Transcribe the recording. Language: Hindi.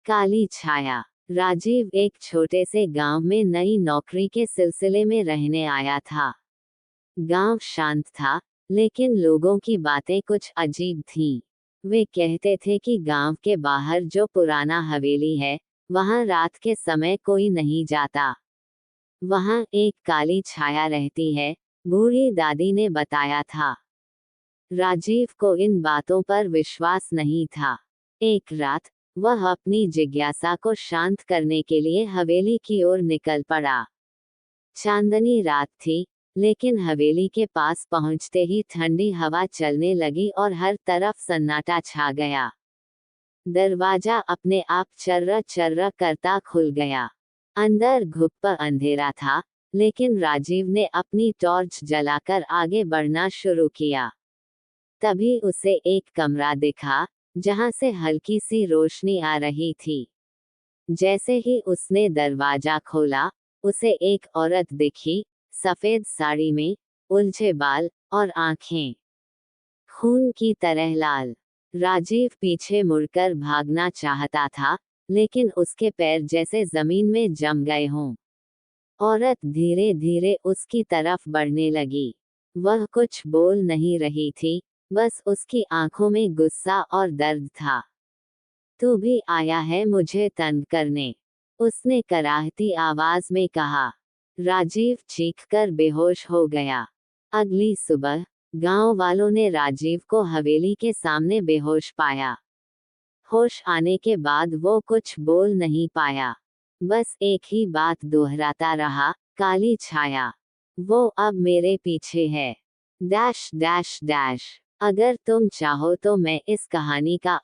काली छाया। राजीव एक छोटे से गांव में नई नौकरी के सिलसिले में रहने आया था। गांव शांत था, लेकिन लोगों की बातें कुछ अजीब थीं। वे कहते थे कि गांव के बाहर जो पुराना हवेली है, वहां रात के समय कोई नहीं जाता। वहां एक काली छाया रहती है, बूढ़ी दादी ने बताया था। राजीव को इन बातों पर विश्वास नहीं था। एक रात वह अपनी जिज्ञासा को शांत करने के लिए हवेली की ओर निकल पड़ा। चांदनी रात थी, लेकिन हवेली के पास पहुंचते ही ठंडी हवा चलने लगी और हर तरफ सन्नाटा छा गया। दरवाजा अपने आप चर्रा चर्रा करता खुल गया। अंदर घुप्पा अंधेरा था, लेकिन राजीव ने अपनी टॉर्च जलाकर आगे बढ़ना शुरू किया। तभी उसे एक कमरा दिखा, जहां से हल्की सी रोशनी आ रही थी। जैसे ही उसने दरवाजा खोला, उसे एक औरत दिखी, सफेद साड़ी में, उलझे बाल और आंखें खून की तरह लाल। राजीव पीछे मुड़कर भागना चाहता था, लेकिन उसके पैर जैसे जमीन में जम गए हों। औरत धीरे धीरे उसकी तरफ बढ़ने लगी। वह कुछ बोल नहीं रही थी, बस उसकी आंखों में गुस्सा और दर्द था। तू भी आया है मुझे तंग करने, उसने कराहती आवाज में कहा। राजीव चीखकर बेहोश हो गया। अगली सुबह गांव वालों ने राजीव को हवेली के सामने बेहोश पाया। होश आने के बाद वो कुछ बोल नहीं पाया, बस एक ही बात दोहराता रहा, काली छाया, वो अब मेरे पीछे है। Dash dash dash. अगर तुम चाहो तो मैं इस कहानी का